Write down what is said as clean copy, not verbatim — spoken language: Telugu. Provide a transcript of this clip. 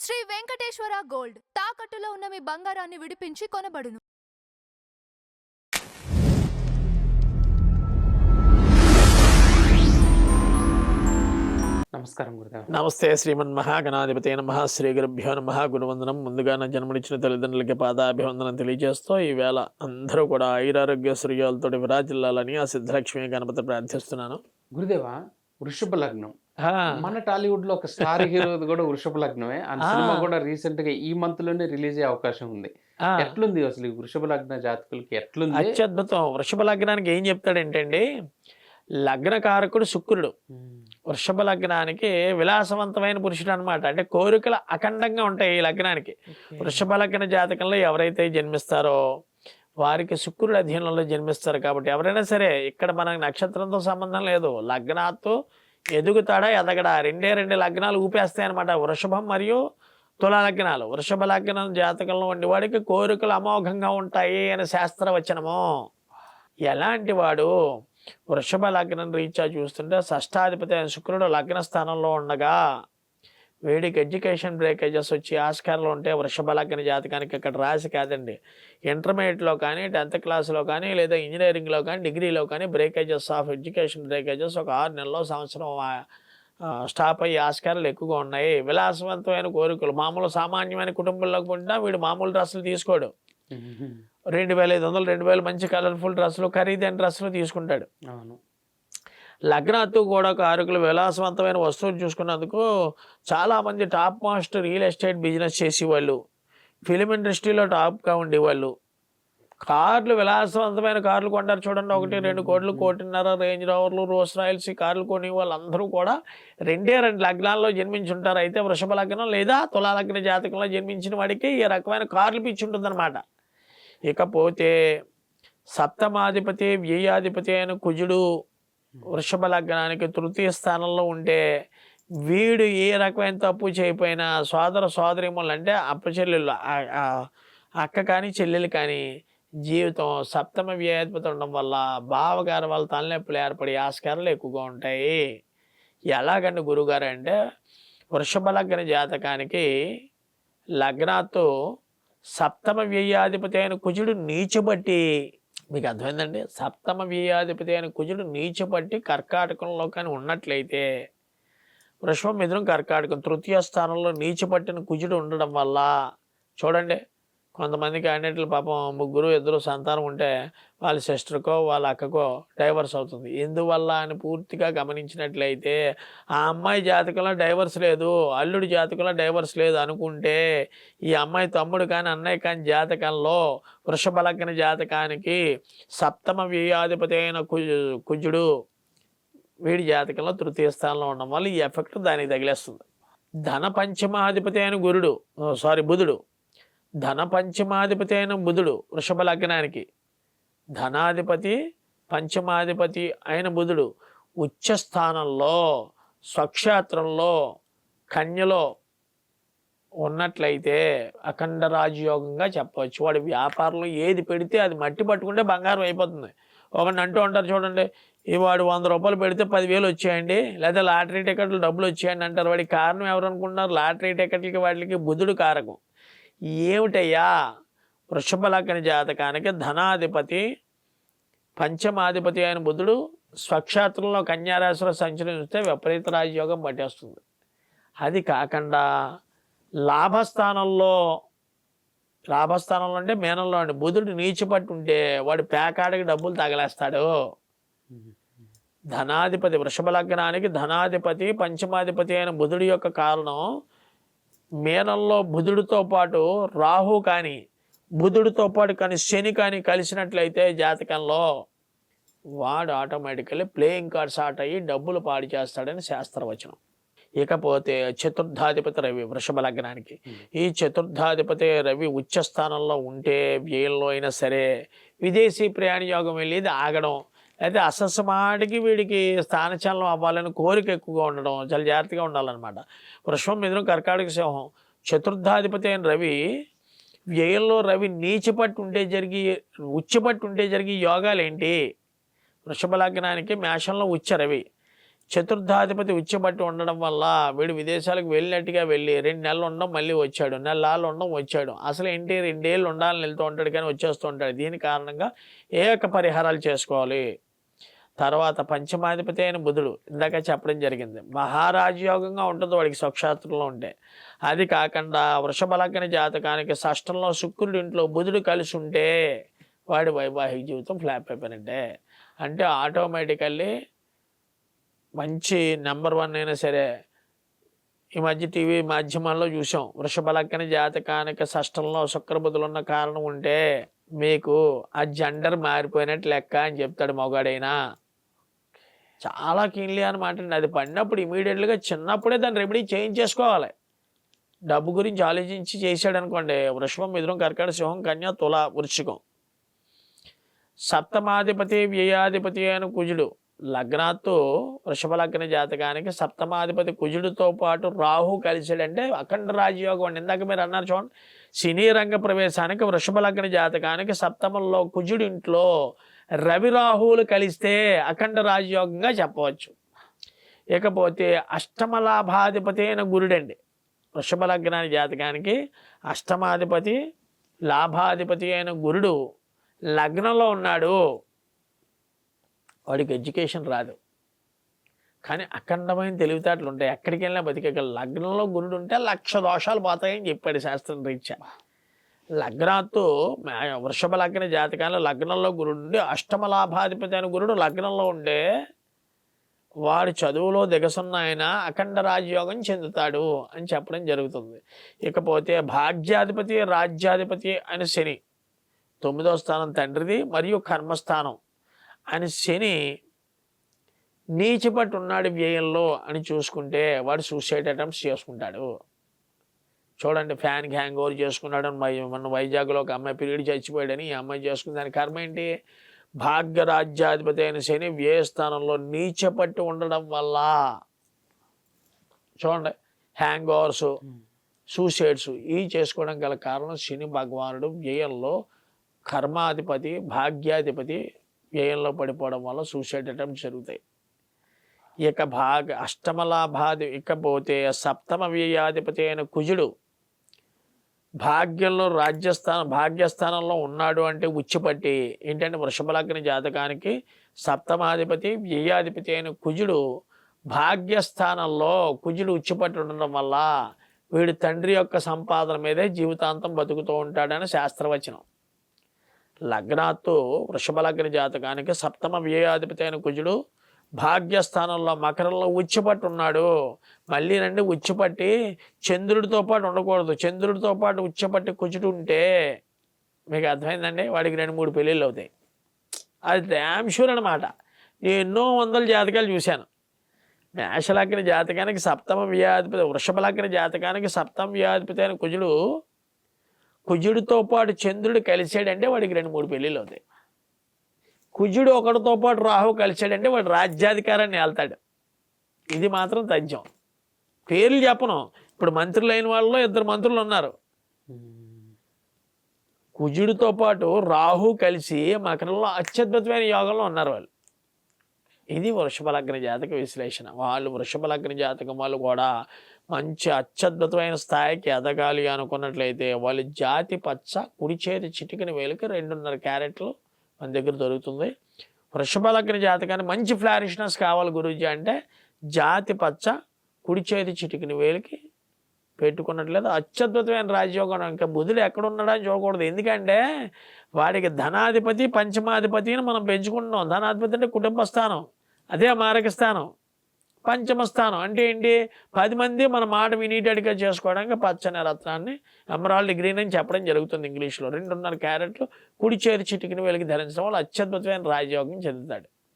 శ్రీ వెంకటేశ్వర గోల్డ్ తాకట్టులో ఉన్న మీ బంగారాన్ని విడిపించి కొనబడును. నమస్కారం గురుదేవ. నమస్తే శ్రీమన్మహాగణాధిపతే నమః. శ్రీ గురుభ్యో నమః. గురువందనం. ముందుగా నా జన్మనిచ్చిన తల్లిదండ్రులకి పాదాభివందనం తెలియజేస్తూ ఈవేళ అందరూ కూడా ఆయురారోగ్య శ్రేయాలతో విరాజిల్లాలని ఆ సిద్ధలక్ష్మి గణపతి ప్రార్థిస్తున్నాను. గురుదేవ, వృషభ లగ్నం మన టాలీవుడ్ లో ఒక స్టార్ హీరో కూడా వృషభ లగ్నమే. ఆ సినిమా కూడా రీసెంట్ గా ఈ మంత్ లోనే రిలీజ్ అయ్యే అవకాశం ఉంది. ఎట్లుంది అసలు ఈ వృషభ లగ్న జాతకులకి ఎట్లుంది? అత్యద్భుతం. వృషభ లగ్నానికి ఏం చెప్తాడంటే అండి, లగ్నకారకుడు శుక్రుడు. వృషభ లగ్నానికి విలాసవంతమైన పురుషుడు అనమాట. అంటే కోరికలు అఖండంగా ఉంటాయి ఈ లగ్నానికి. వృషభ లగ్న జాతకంలో ఎవరైతే జన్మిస్తారో వారికి శుక్రుడు అధీనంలో జన్మిస్తారు. కాబట్టి ఎవరైనా సరే, ఇక్కడ మనకు నక్షత్రంతో సంబంధం లేదు, లగ్నాతో ఎదుగుతాడా ఎదగడా రెండు లగ్నాలు ఊపేస్తాయి అనమాట. వృషభం మరియు తులా లగ్నాలు. వృషభ లగ్నం జాతకంలో ఉండే వాడికి కోరికలు అమోఘంగా ఉంటాయి అని శాస్త్రవచనము. ఎలాంటి వాడు? వృషభ లగ్నం రీత్యా చూస్తుంటే షష్టాధిపతి అయిన శుక్రుడు లగ్న స్థానంలో ఉండగా వీడికి ఎడ్యుకేషన్ బ్రేకేజెస్ వచ్చి ఆస్కారాలు ఉంటే వృషభ లగ్న జాతకానికి ఇక్కడ రాసి కాదండి, ఇంటర్మీడియట్లో కానీ 10th క్లాస్లో కానీ లేదా ఇంజనీరింగ్లో కానీ డిగ్రీలో కానీ బ్రేకేజెస్ ఆఫ్ ఎడ్యుకేషన్ బ్రేకేజెస్ ఒక 6 నెలల్లో సంవత్సరం స్టాప్ అయ్యే ఆస్కారాలు ఎక్కువగా ఉన్నాయి. విలాసవంతమైన కోరికలు. మామూలు సామాన్యమైన కుటుంబంలోకి పుట్టినా వీడు మామూలు డ్రెస్సులు తీసుకోడు. 2500 2000 మంచి కలర్ఫుల్ డ్రెస్సులు, ఖరీదైన డ్రెస్సులు తీసుకుంటాడు. లగ్నాత్తు కూడా కారకులు విలాసవంతమైన వస్తువులు చూసుకున్నందుకు చాలామంది top master real estate business చేసేవాళ్ళు, ఫిలిం ఇండస్ట్రీలో టాప్గా ఉండేవాళ్ళు, కార్లు విలాసవంతమైన కార్లు కొంటారు చూడండి. 1-2 కోట్లు, 1.5 రేంజ్ రోవర్లు, రోల్స్ రాయల్స్ కార్లు కొని వాళ్ళందరూ కూడా 2 లగ్నాల్లో జన్మించుంటారు. అయితే వృషభ లగ్నం లేదా తులా లగ్న జాతకంలో జన్మించిన వాడికి ఈ రకమైన కార్లు పిచ్చి ఉంటుందన్నమాట. ఇకపోతే సప్తమాధిపతి వ్యయాధిపతి అయిన కుజుడు వృషభ లగ్నానికి తృతీయ స్థానంలో ఉంటే వీడు ఏ రకమైన తప్పు చేయకపోయినా సోదర సోదరిమూలు అంటే అప్పచెల్లెళ్ళు, అక్క కానీ చెల్లెలు కానీ జీవితం సప్తమ వ్యయాధిపతి ఉండడం వల్ల బావగారు వాళ్ళ తలనొప్పులు ఏర్పడే ఆస్కారాలు ఎక్కువగా ఉంటాయి. ఎలాగండి గురుగారు అంటే, వృషభ లగ్న జాతకానికి లగ్నాతో సప్తమ వ్యయాధిపతి అయిన కుజుడు నీచబట్టి, మీకు అర్థమైందండి, సప్తమ వ్యయాధిపతి అయిన కుజుడు నీచబట్టి కర్కాటకంలో కానీ ఉన్నట్లయితే, వృషభం మిథునం కర్కాటకం తృతీయ స్థానంలో నీచపట్టిన కుజుడు ఉండడం వల్ల చూడండి, కొంతమందికి అన్నింటిలో పాపం 3-2 సంతానం ఉంటే వాళ్ళ సిస్టర్కో వాళ్ళ అక్కకో డైవర్స్ అవుతుంది. ఎందువల్ల అని పూర్తిగా గమనించినట్లయితే ఆ అమ్మాయి జాతకంలో డైవర్స్ లేదు, అల్లుడి జాతకంలో డైవర్స్ లేదు అనుకుంటే, ఈ అమ్మాయి తమ్ముడు కానీ అన్నయ్య కానీ జాతకంలో వృషభ లగ్న జాతకానికి సప్తమ వ్యయాధిపతి అయిన కుజుడు వీడి జాతకంలో తృతీయ స్థానంలో ఉండడం వల్ల ఈ ఎఫెక్ట్ దానికి తగిలేస్తుంది. ధన పంచమాధిపతి అయిన బుధుడు, ధన పంచమాధిపతి అయిన బుధుడు వృషభ లగ్నానికి, ధనాధిపతి పంచమాధిపతి అయిన బుధుడు ఉచ్చ స్థానంలో స్వక్షేత్రంలో కన్యలో ఉన్నట్లయితే అఖండ రాజయోగంగా చెప్పవచ్చు. వాడి వ్యాపారంలో ఏది పెడితే అది మట్టి పట్టుకుంటే బంగారం అయిపోతుంది. ఒకటి అంటూ ఉంటారు చూడండి, ఈ వాడు 100 రూపాయలు పెడితే 10,000 వచ్చాయండి, లేదా లాటరీ టికెట్లు డబ్బులు వచ్చాయండి అంటారు. వాడికి కారణం ఎవరు అనుకుంటున్నారు? లాటరీ టికెట్లకి వాటికి బుధుడు కారకం. ఏమిటయ్యా? వృషభ లగ్న జాతకానికి ధనాధిపతి పంచమాధిపతి అయిన బుధుడు స్వక్షేత్రంలో కన్యారాశిలో సంచరిస్తే విపరీత రాజయోగం పట్టేస్తుంది. అది కాకుండా లాభస్థానంలో అంటే మేనంలో అండి బుధుడు నీచిపట్టు ఉంటే వాడు పేకాడికి డబ్బులు తగలేస్తాడు. ధనాధిపతి వృషభ లగ్నానికి ధనాధిపతి పంచమాధిపతి అయిన బుధుడి యొక్క కారణం, మేనంలో బుధుడితో పాటు రాహు కానీ బుధుడితో పాటు కానీ శని కానీ కలిసినట్లయితే జాతకంలో వాడు ఆటోమేటికల్లీ ప్లేయింగ్ కార్డ్స్ ఆట అయ్యి డబ్బులు పాడు చేస్తాడని శాస్త్రవచనం. ఇకపోతే చతుర్థాధిపతి రవి వృషభ లగ్నానికి, ఈ చతుర్థాధిపతి రవి ఉచ్చ స్థానంలో ఉంటే వ్యయంలో అయినా సరే విదేశీ ప్రయాణ యోగం వెళ్ళేది ఆగడం, అయితే అసస్మాటికి వీడికి స్థానచలనం అవ్వాలని కోరిక ఎక్కువగా ఉండడం, చాలా జాగ్రత్తగా ఉండాలన్నమాట. వృషభం మిథునం కర్కాటక సింహం చతుర్థాధిపతి అయిన రవి వ్యయంలో రవి నీచిపట్టు ఉంటే ఉచ్చపట్టు ఉంటే జరిగే యోగాలు ఏంటి? వృషభ లగ్నానికి మేషంలో ఉచ్చ రవి, చతుర్థాధిపతి ఉచ్చబట్టి ఉండడం వల్ల వీడు విదేశాలకు వెళ్ళినట్టుగా వెళ్ళి 2 నెలలు ఉండడం మళ్ళీ వచ్చాడు, నెలలు ఉండడం వచ్చాడు. అసలు ఏంటి 2 ఏళ్ళు ఉండాలని వెళ్తూ ఉంటాడు కానీ వచ్చేస్తూ ఉంటాడు. దీని కారణంగా ఏక పరిహారాలు చేసుకోవాలి. తర్వాత పంచమాధిపతి అయిన బుధుడు ఇందాక చెప్పడం జరిగింది, మహారాజయోగంగా ఉంటుంది వాడికి స్వక్షేత్రంలో ఉంటే. అది కాకుండా వృషభ లగ్న జాతకానికి షష్టంలో శుక్రుడి ఇంట్లో బుధుడు కలిసి ఉంటే వాడి వైవాహిక జీవితం ఫ్లాప్ అయిపోయినట్టే. అంటే ఆటోమేటికల్లీ మంచి నెంబర్ 1 అయినా సరే ఈ మధ్య టీవీ మాధ్యమాల్లో చూసాం, వృషభ లగ్న జాతకానికి షష్టంలో శుక్రబుధులు ఉన్న కారణం ఉంటే మీకు ఆ జెండర్ మారిపోయినట్టు లెక్క అని చెప్తాడు మొగాడైనా. చాలా కీన్లీ అనమాట అండి. అది పడినప్పుడు ఇమీడియట్గా చిన్నప్పుడే దాన్ని రెమెడీ చేయించేసుకోవాలి. డబ్బు గురించి ఆలోచించి చేశాడు అనుకోండి, వృషభం, మిథునం, కర్కాటక, సింహం, కన్య, తుల, వృశ్చికం. సప్తమాధిపతి వ్యయాధిపతి అయిన కుజుడు లగ్నాత్తు వృషభ లగ్న జాతకానికి సప్తమాధిపతి కుజుడితో పాటు రాహు కలిసాడంటే అఖండ రాజయోగం అండి. ఇందాక మీరు అన్నారు చూడండి, సినీ రంగ ప్రవేశానికి వృషభ లగ్న జాతకానికి సప్తమంలో కుజుడి ఇంట్లో రవి రాహువులు కలిస్తే అఖండ రాజయోగంగా చెప్పవచ్చు. ఇకపోతే అష్టమ లాభాధిపతి అయిన గురుడండి వృషభ లగ్నానికి జాతకానికి అష్టమాధిపతి లాభాధిపతి అయిన గురుడు లగ్నంలో ఉన్నాడు. వాడికి ఎడ్యుకేషన్ రాదు కానీ అఖండమైన తెలివితేటలు ఉంటాయి, ఎక్కడికి వెళ్ళినా బతికేగల. లగ్నంలో గురుడు ఉంటే 1,00,000 దోషాలు పోతాయని చెప్పాడు శాస్త్రం రీత్యా. లగ్నాత్తు వృషభ లగ్న జాతకాల్లో లగ్నంలో గురుడు ఉండి అష్టమ లాభాధిపతి అయిన గురుడు లగ్నంలో ఉండే వాడు చదువులో దిగసున్న ఆయన అఖండ రాజయోగం చెందుతాడు అని చెప్పడం జరుగుతుంది. ఇకపోతే భాగ్యాధిపతి రాజ్యాధిపతి అయిన శని 9వ స్థానం తండ్రిది మరియు కర్మస్థానం అని శని నీచిపట్టు ఉన్నాడు వ్యయంలో అని చూసుకుంటే వాడు సూసైడ్ అటెంప్ట్స్ చేసుకుంటాడు. చూడండి, ఫ్యాన్కి హ్యాంగ్ ఓవర్ చేసుకున్నాడు. మన వైజాగ్లో ఒక అమ్మాయి పీరియడ్ చచ్చిపోయాడని ఈ అమ్మాయి చేసుకుని దాని కర్మ ఏంటి? భాగ్య రాజ్యాధిపతి అయిన శని వ్యయస్థానంలో నీచపట్టి ఉండడం వల్ల చూడండి హ్యాంగ్ ఓవర్స్, సూసైడ్స్ ఇవి చేసుకోవడం గల కారణం శని భగవానుడు వ్యయంలో కర్మాధిపతి భాగ్యాధిపతి వ్యయంలో పడిపోవడం వల్ల సూసైడ్ అటెంప్ట్స్ జరుగుతాయి. ఇక అష్టమ లాభాది ఇకపోతే సప్తమ వ్యయాధిపతి అయిన కుజుడు భాగ్యంలో భాగ్యస్థానంలో ఉన్నాడు అంటే ఉచ్చిపట్టి ఏంటంటే వృషభ లగ్న జాతకానికి సప్తమాధిపతి వ్యయాధిపతి అయిన కుజుడు భాగ్యస్థానంలో కుజుడు ఉచ్చిపట్టి ఉండడం వల్ల వీడు తండ్రి యొక్క సంపాదన మీదే జీవితాంతం బతుకుతూ ఉంటాడని శాస్త్రవచనం. లగ్నాత్తు వృషభ లగ్న జాతకానికి సప్తమ వ్యయాధిపతి అయిన కుజుడు భాగ్యస్థానంలో మకరంలో ఉచ్చిపట్టి ఉన్నాడు. మళ్ళీ రండి, ఉచ్చిపట్టి చంద్రుడితో పాటు ఉండకూడదు. చంద్రుడితో పాటు ఉచ్చిపట్టి కుజుడు ఉంటే మీకు అర్థమైందండి, వాడికి 2-3 పెళ్ళిళ్ళు అవుతాయి. అది డ్యామ్ షూర్ అనమాట. నేను ఎన్నో వందల జాతకాలు చూశాను. మేషలగ్న జాతకానికి సప్తమ వ్యయాధిపతి వృషభ లగ్న జాతకానికి సప్తమ వ్యయాధిపతి అయిన కుజుడితో పాటు చంద్రుడు కలిసాడంటే వాడికి 2-3 పెళ్ళిళ్ళు అవుతాయి. కుజుడు ఒకటితో పాటు రాహు కలిసాడంటే వాడు రాజ్యాధికారాన్ని వెళ్తాడు. ఇది మాత్రం తథ్యం. పేర్లు చెప్పను, ఇప్పుడు మంత్రులు అయిన వాళ్ళలో 2 మంత్రులు ఉన్నారు. కుజుడితో పాటు రాహు కలిసి మకరంలో అత్యద్భుతమైన యోగంలో ఉన్నారు వాళ్ళు. ఇది వృషభ లగ్న జాతక విశ్లేషణ. వాళ్ళు వృషభ లగ్న జాతకం వాళ్ళు కూడా మంచి అత్యద్భుతమైన స్థాయికి ఎదగాలి అనుకున్నట్లయితే వాళ్ళు జాతి పచ్చ కుడి చేతి చిటికిన వేలుకి 2.5 క్యారెట్లు మన దగ్గర దొరుకుతుంది. వృషభ లగ్న జాతకాన్ని మంచి ఫ్లారిష్నెస్ కావాలి గురూజీ అంటే జాతి పచ్చ కుడి చేతి చిటికిన వేలికి పెట్టుకున్నట్లేదు అత్యద్భుతమైన రాజయోగం. ఇంకా బుధుడు ఎక్కడున్నాడని చూడకూడదు, ఎందుకంటే వాడికి ధనాధిపతి పంచమాధిపతిని మనం పెంచుకుంటున్నాం. ధనాధిపతి అంటే కుటుంబ స్థానం, అదే మారక స్థానం. పంచమ స్థానం అంటే ఏంటి? 10 మంది మన మాట వినీటెడ్గా చేసుకోవడానికి పచ్చని రత్నాన్ని ఎమరాల్డ్ గ్రీన్ అని చెప్పడం జరుగుతుంది ఇంగ్లీష్లో. 2.5 క్యారెట్లు కుడి చేతి చిటికిన వేలికి ధరించడం వల్ల అత్యద్భుతమైన రాజయోగం చెందుతాడు.